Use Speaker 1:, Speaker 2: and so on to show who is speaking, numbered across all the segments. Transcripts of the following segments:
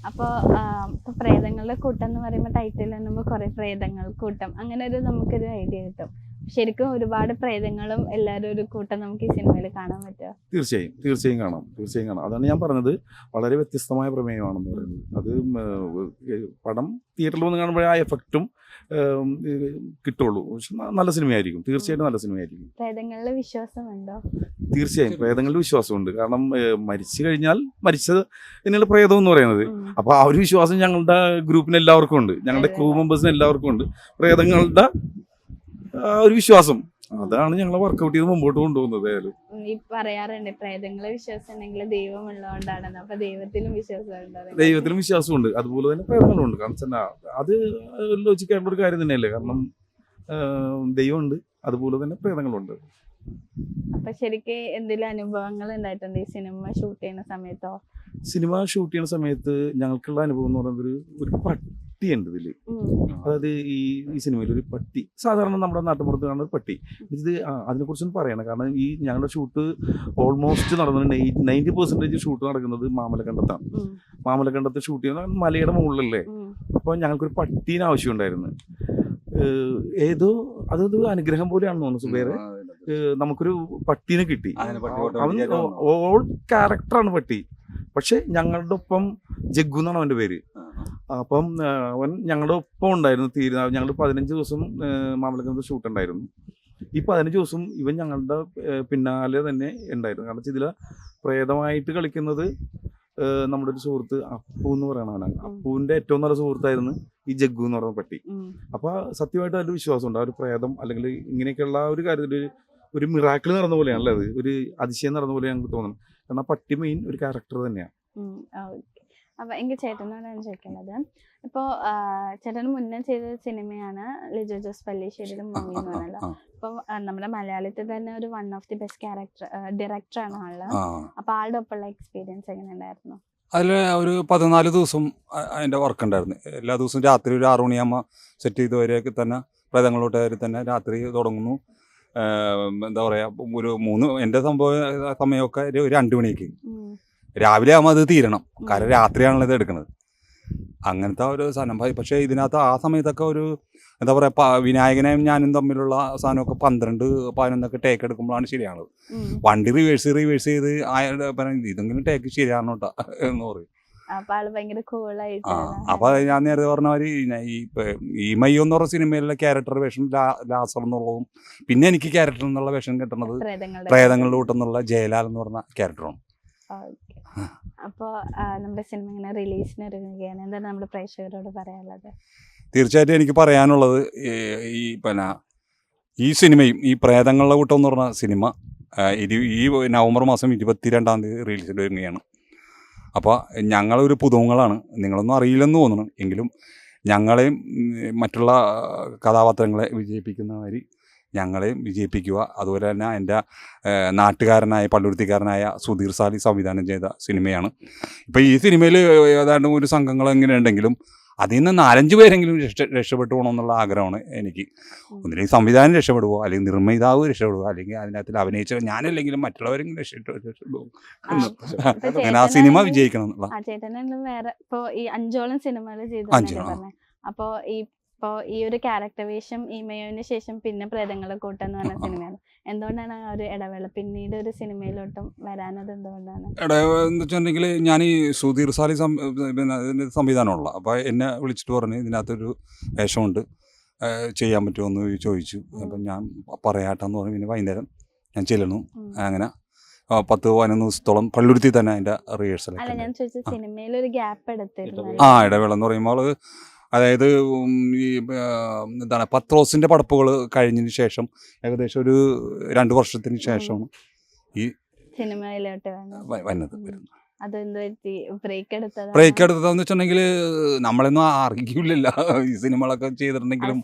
Speaker 1: അപ്പോൾ ഇപ്പോൾ പ്രേതങ്ങളുടെ കൂട്ടം എന്ന് പറയുമ്പോൾ ടൈറ്റിൽ കാണുമ്പോൾ കുറേ പ്രേതങ്ങൾ കൂട്ടം അങ്ങനെ നമുക്കൊരു ഐഡിയ കിട്ടും. ശരിക്കും ഒരുപാട് പ്രേതങ്ങളും എല്ലാവരും ഒരു കൂട്ടം നമുക്ക് ഈ സിനിമയിൽ കാണാൻ പറ്റുമോ?
Speaker 2: തീർച്ചയായും കാണാം. അതാണ് ഞാൻ പറഞ്ഞത്, വളരെ വ്യത്യസ്തമായ പ്രമേയമാണെന്ന് പറയുന്നത്. അത് പടം തിയേറ്ററിൽ വന്ന് കാണുമ്പോഴേ ആ എഫക്റ്റും കിട്ടുള്ളൂ. പക്ഷെ നല്ല സിനിമയായിരിക്കും, തീർച്ചയായിട്ടും നല്ല സിനിമയായിരിക്കും.
Speaker 1: പ്രേതങ്ങളിൽ വിശ്വാസമുണ്ടോ?
Speaker 2: തീർച്ചയായും പ്രേതങ്ങളിൽ വിശ്വാസമുണ്ട്. കാരണം മരിച്ചു കഴിഞ്ഞാൽ മരിച്ചത് എന്നുള്ള പ്രേതം എന്ന് പറയുന്നത്. അപ്പോൾ ആ ഒരു വിശ്വാസം ഞങ്ങളുടെ ഗ്രൂപ്പിന് എല്ലാവർക്കും ഉണ്ട്, ഞങ്ങളുടെ ക്രൂ മെമ്പേഴ്സിന് എല്ലാവർക്കും ഉണ്ട്. പ്രേതങ്ങളുടെ ഒരു വിശ്വാസം, അതാണ് ഞങ്ങളെ വർക്കൗട്ട് ചെയ്ത് മുമ്പോട്ട് കൊണ്ടുപോകുന്നത്.
Speaker 1: ഈ പറയാറുണ്ട് പ്രേതങ്ങളെ വിശ്വാസം ഉണ്ടെങ്കിൽ ദൈവം ഉള്ളതുകൊണ്ടാണെന്ന്. അപ്പൊ ദൈവത്തിലും
Speaker 2: വിശ്വാസമുണ്ട്, അതുപോലെ തന്നെ പ്രേതങ്ങളുണ്ട്. കാരണം അത് ലോജിക്കായിട്ടുള്ള ഒരു കാര്യം തന്നെയല്ലേ. കാരണം ദൈവമുണ്ട്, അതുപോലെ തന്നെ പ്രേതങ്ങളുണ്ട്.
Speaker 1: അപ്പൊ ശരിക്കും എന്തെങ്കിലും അനുഭവങ്ങൾ ഉണ്ടായിട്ടുണ്ട് ഈ സിനിമ ഷൂട്ട് ചെയ്യുന്ന സമയത്തോ?
Speaker 2: സിനിമ ഷൂട്ട് ചെയ്യുന്ന സമയത്ത് ഞങ്ങൾക്കുള്ള അനുഭവം എന്ന് പറയുന്നത് ഒരു പട്ടി ഉണ്ട് ഇതില്. അതായത് ഈ സിനിമയിൽ ഒരു പട്ടി, സാധാരണ നമ്മുടെ നാട്ടുമ്പുറത്ത് കാണുന്ന ഒരു പട്ടി. ഇത് അതിനെക്കുറിച്ചൊന്നും പറയണം. കാരണം ഈ ഞങ്ങളുടെ ഷൂട്ട് ഓൾമോസ്റ്റ് നടന്നിട്ടുണ്ട്. 90% ഷൂട്ട് നടക്കുന്നത് മാമലക്കണ്ടത്താണ്. മാമലക്കണ്ടത്ത് ഷൂട്ട് ചെയ്യുന്ന മലയുടെ മുകളിലല്ലേ. അപ്പോൾ ഞങ്ങൾക്കൊരു പട്ടീനെ ആവശ്യമുണ്ടായിരുന്നു. അതൊരു അനുഗ്രഹം പോലെയാണെന്ന് തോന്നുന്നു സുബേറെ. നമുക്കൊരു പട്ടീനെ കിട്ടി. അവൻ ഓൾ ക്യാരക്ടറാണ് പട്ടി. പക്ഷെ ഞങ്ങളുടെ ഒപ്പം ജഗ്ഗു എന്നാണ് അവൻ്റെ പേര്. അപ്പം അവൻ ഞങ്ങളുടെ ഒപ്പം ഉണ്ടായിരുന്നു. ഞങ്ങൾ 15 ദിവസം മാമലക്കണ്ടത്ത് ഷൂട്ട് ഉണ്ടായിരുന്നു. ഈ 15 ദിവസം ഇവൻ ഞങ്ങളുടെ പിന്നാലെ തന്നെ ഉണ്ടായിരുന്നു. കാരണം ഇതിൽ പ്രേതമായിട്ട് കളിക്കുന്നത് നമ്മുടെ ഒരു സുഹൃത്ത് അപ്പു എന്ന് പറയണവനാണ്. അപ്പുവിൻ്റെ ഏറ്റവും നല്ല സുഹൃത്തായിരുന്നു ഈ ജഗ്ഗു എന്ന് പറയുന്ന പട്ടി. അപ്പോൾ സത്യമായിട്ട് അതിൽ വിശ്വാസമുണ്ട്. ആ ഒരു പ്രേതം അല്ലെങ്കിൽ ഇങ്ങനെയൊക്കെയുള്ള ഒരു കാര്യത്തിൽ ഒരു മിറാക്കിൾ നടന്ന പോലെയാണല്ലോ, അത് ഒരു അതിശയം നടന്ന പോലെ ഞങ്ങൾക്ക് തോന്നുന്നു. കാരണം പട്ടി മെയിൻ ഒരു ക്യാരക്ടർ തന്നെയാണ്.
Speaker 1: അപ്പൊ എനിക്ക് ചേട്ടനോടാണ് ചോദിക്കുന്നത്. ഇപ്പോൾ ചേട്ടന് മുന്നേ ചെയ്ത സിനിമയാണ് ലിജോ ജോസ് പല്ലിശ്ശേരിയുടെ മൂവി എന്ന് പറഞ്ഞല്ലോ. അപ്പൊ നമ്മുടെ മലയാളത്തിൽ തന്നെ ഒരു വൺ ഓഫ് ദി ബെസ്റ്റ് ഡയറക്ടറാണ് ആള്. അപ്പൊ ആളുടെ ഒപ്പമുള്ള എക്സ്പീരിയൻസ് എങ്ങനെ ഉണ്ടായിരുന്നു?
Speaker 3: അതിൽ ഒരു 14 ദിവസം അതിൻ്റെ വർക്ക് ഉണ്ടായിരുന്നു. എല്ലാ ദിവസവും രാത്രി ഒരു 6 മണിയാകുമ്പോൾ സെറ്റ് ചെയ്തവരെയൊക്കെ തന്നെ പ്രേതങ്ങളോട്ടുകാർ തന്നെ രാത്രി തുടങ്ങുന്നു. എന്താ പറയുക, ഒരു എൻ്റെ സമയമൊക്കെ ഒരു 2 മണിക്ക് രാവിലെ ആകുമ്പോൾ അത് തീരണം. കാരണം രാത്രിയാണല്ലോ ഇത് എടുക്കുന്നത്. അങ്ങനത്തെ ഒരു സാധനം. പക്ഷേ ഇതിനകത്ത് ആ സമയത്തൊക്കെ ഒരു എന്താ പറയുക, വിനായകനെയും ഞാനും തമ്മിലുള്ള സാധനമൊക്കെ 12-11 ടേക്ക് എടുക്കുമ്പോഴാണ് ശരിയാണത്. വണ്ടി റിവേഴ്സ് ചെയ്ത് ഇതെങ്കിലും ടേക്ക് ശരിയാണോ എന്ന് പറയും. അപ്പൊ ഞാൻ നേരത്തെ പറഞ്ഞ മാതിരി ഈ മയ്യോ എന്ന് പറഞ്ഞ സിനിമയിലെ ക്യാരക്ടർ വേഷം ലാസർ എന്നുള്ളതും, പിന്നെ എനിക്ക് ക്യാരക്ടർ എന്നുള്ള വേഷം കിട്ടുന്നത് പ്രേതങ്ങളുടെ കൂട്ടെന്നുള്ള ജയലാൽ എന്ന് പറഞ്ഞ ക്യാരക്ടറാണ്.
Speaker 1: അപ്പോൾ നമ്മുടെ സിനിമ ഇങ്ങനെ റിലീസിന് ഒരുങ്ങുകയാണ്, എന്താണ് നമ്മുടെ പ്രേക്ഷകരോട് പറയാനുള്ളത്?
Speaker 3: തീർച്ചയായിട്ടും എനിക്ക് പറയാനുള്ളത്, ഈ സിനിമയും ഈ പ്രേതങ്ങളുടെ കൂട്ടം എന്ന് പറഞ്ഞ സിനിമ ഈ നവംബർ മാസം 22-ാം തീയതി റിലീസിൽ ഒരുങ്ങുകയാണ്. അപ്പോൾ ഞങ്ങളൊരു പുതുമുഖങ്ങളാണ്, നിങ്ങളൊന്നും അറിയില്ലെന്ന് തോന്നുന്നു. എങ്കിലും ഞങ്ങളെയും മറ്റുള്ള കഥാപാത്രങ്ങളെ വിജയിപ്പിക്കുന്നവർ ഞങ്ങളെയും വിജയിപ്പിക്കുക. അതുപോലെ തന്നെ എൻ്റെ നാട്ടുകാരനായ പള്ളുരുത്തിക്കാരനായ സുധീർ സാലി സംവിധാനം ചെയ്ത സിനിമയാണ്. ഇപ്പോൾ ഈ സിനിമയിൽ ഏതാണ്ട് ഒരു സംഘങ്ങൾ എങ്ങനെ ഉണ്ടെങ്കിലും അതിൽ നിന്ന് 4-5 പേരെങ്കിലും രക്ഷപ്പെട്ടു പോകണമെന്നുള്ള ആഗ്രഹമാണ് എനിക്ക്. ഒന്നില്ലെങ്കിൽ സംവിധാനം രക്ഷപ്പെടുവോ, അല്ലെങ്കിൽ നിർമ്മിതാവ് രക്ഷപ്പെടുവോ, അല്ലെങ്കിൽ അതിനകത്ത് അഭിനയിച്ച ഞാനല്ലെങ്കിലും മറ്റുള്ളവരെങ്കിലും രക്ഷപ്പെടുവോ. അങ്ങനെ ആ സിനിമ വിജയിക്കണം എന്നുള്ള.
Speaker 1: വേറെ ഇപ്പോൾ ഈ 5ഓളം സിനിമകൾ ചെയ്തു. അപ്പോൾ ഈ ഒരു ക്യാരക്ടർ വേഷം ഈ മയോന് ശേഷം പിന്നെ പ്രേതങ്ങളെ കൂട്ടം എന്ന് പറഞ്ഞ സിനിമയാണ്. എന്തുകൊണ്ടാണ് ആ ഒരു ഇടവേള, പിന്നീട് ഒരു സിനിമയിലോട്ടും വരാനത് എന്തുകൊണ്ടാണ്?
Speaker 3: എന്ന് വെച്ചിട്ടുണ്ടെങ്കിൽ ഞാൻ ഈ സുധീർ സാലി സംവിധാനമുള്ള, അപ്പോൾ എന്നെ വിളിച്ചിട്ട് പറഞ്ഞു ഇതിനകത്തൊരു വേഷമുണ്ട്, ചെയ്യാൻ പറ്റുമോ എന്ന് ചോദിച്ചു. അപ്പം ഞാൻ പറയാട്ടെന്ന് പറഞ്ഞു. പിന്നെ വൈകുന്നേരം ഞാൻ ചെല്ലണു. അങ്ങനെ 10-11 ദിവസത്തോളം പള്ളുരുത്തി തന്നെ അതിൻ്റെ റിഹേഴ്സൽ. ഇടവേള എന്ന് പറയുമ്പോൾ അതായത് ഈ എന്താണ് പത്രോസിൻ്റെ പടപ്പുകൾ കഴിഞ്ഞതിന് ശേഷം ഏകദേശം ഒരു 2 വർഷത്തിന് ശേഷമാണ് ഈ
Speaker 1: സിനിമയിലോട്ട്
Speaker 3: വന്നത്.
Speaker 1: ബ്രേക്ക്
Speaker 3: എടുത്തതെന്ന് വെച്ചിട്ടുണ്ടെങ്കിൽ നമ്മളൊന്നും അറിയില്ല. ഈ സിനിമകളൊക്കെ ചെയ്തിട്ടുണ്ടെങ്കിലും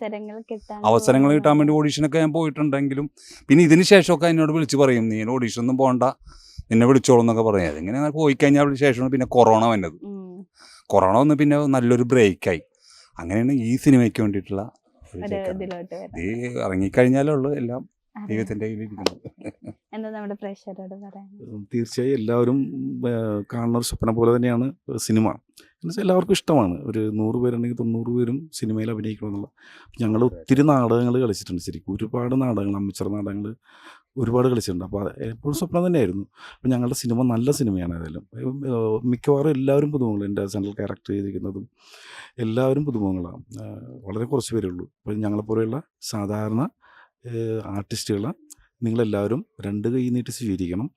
Speaker 3: അവസരങ്ങൾ കിട്ടാൻ വേണ്ടി ഓഡീഷനൊക്കെ ഞാൻ പോയിട്ടുണ്ടെങ്കിലും പിന്നെ ഇതിന് ശേഷമൊക്കെ എന്നോട് വിളിച്ച് പറയും, നീ ഓഡീഷനൊന്നും പോകണ്ട, നിന്നെ വിളിച്ചോളൂ എന്നൊക്കെ പറയാം. അതിങ്ങനെ പോയി കഴിഞ്ഞാൽ ശേഷമാണ് പിന്നെ കൊറോണ വന്നത്. കൊറോണ വന്ന് പിന്നെ നല്ലൊരു ബ്രേക്കായി. അങ്ങനെയാണ് ഈ സിനിമയ്ക്ക് വേണ്ടിയിട്ടുള്ള ഈ ഇറങ്ങിക്കഴിഞ്ഞാലേ ഉള്ളൂ എല്ലാം ദൈവത്തിൻ്റെ കയ്യിലിരിക്കുന്നത്.
Speaker 2: തീർച്ചയായും എല്ലാവരും കാണുന്ന ഒരു സ്വപ്നം പോലെ തന്നെയാണ് സിനിമ. എന്നുവെച്ചാൽ എല്ലാവർക്കും ഇഷ്ടമാണ്. ഒരു 100 പേരുണ്ടെങ്കിൽ 90 പേരും സിനിമയിൽ അഭിനയിക്കണമെന്നുള്ള. ഞങ്ങൾ ഒത്തിരി നാടകങ്ങൾ കളിച്ചിട്ടുണ്ട്. ശരിക്കും ഒരുപാട് നാടകങ്ങൾ, അമ്മച്ചർ നാടകങ്ങൾ ഒരുപാട് കളിച്ചിട്ടുണ്ട്. അപ്പോൾ എപ്പോഴും സ്വപ്നം തന്നെയായിരുന്നു. അപ്പോൾ ഞങ്ങളുടെ സിനിമ നല്ല സിനിമയാണ്. ഏതായാലും മിക്കവാറും എല്ലാവരും പുതുമുഖങ്ങൾ, എൻ്റെ സെൻട്രൽ ക്യാരക്ടർ ചെയ്തിരിക്കുന്നതും എല്ലാവരും പുതുമുഖങ്ങളാണ്. വളരെ കുറച്ച് പേരേ ഉള്ളൂ. അപ്പോൾ ഞങ്ങളെപ്പോലെയുള്ള സാധാരണ ആർട്ടിസ്റ്റുകളെ നിങ്ങളെല്ലാവരും 2 കൈ നീട്ടി സ്വീകരിക്കണം.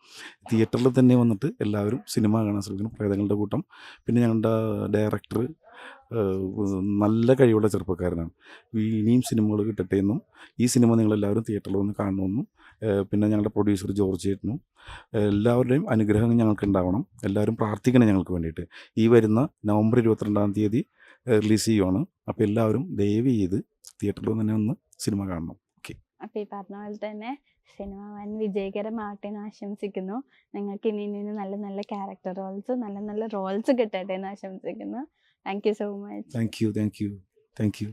Speaker 2: തിയേറ്ററിൽ തന്നെ വന്നിട്ട് എല്ലാവരും സിനിമ കാണാൻ ശ്രമിക്കണം. പ്രേതങ്ങളുടെ കൂട്ടം. പിന്നെ ഞങ്ങളുടെ ഡയറക്ടർ നല്ല കഴിവുള്ള ചെറുപ്പക്കാരനാണ്. ഇനിയും സിനിമകൾ കിട്ടട്ടെ എന്നും ഈ സിനിമ നിങ്ങളെല്ലാവരും തിയേറ്ററിൽ വന്ന് കാണണമെന്നും പിന്നെ ഞങ്ങളുടെ പ്രൊഡ്യൂസർ ജോർജ് ചേട്ടനും എല്ലാവരുടെയും അനുഗ്രഹം ഞങ്ങൾക്ക് ഉണ്ടാവണം. എല്ലാവരും പ്രാർത്ഥിക്കണം ഞങ്ങൾക്ക് വേണ്ടിയിട്ട്. ഈ വരുന്ന നവംബർ 22-ാം തീയതി റിലീസ് ചെയ്യുവാണ്. അപ്പോൾ എല്ലാവരും ദയവ് ചെയ്ത് തിയേറ്ററിൽ തന്നെ വന്ന് സിനിമ കാണണം. ഓക്കെ.
Speaker 1: അപ്പോൾ ഈ പറഞ്ഞ പോലെ തന്നെ സിനിമ വൻ വിജയകരമാകട്ടെ എന്ന് ആശംസിക്കുന്നു. നിങ്ങൾക്ക് ഇനി നല്ല നല്ല ക്യാരക്ടർ റോൾസ്, നല്ല നല്ല റോൾസ് കിട്ടട്ടെ എന്ന് ആശംസിക്കുന്നു. Thank you so much.
Speaker 2: Thank you.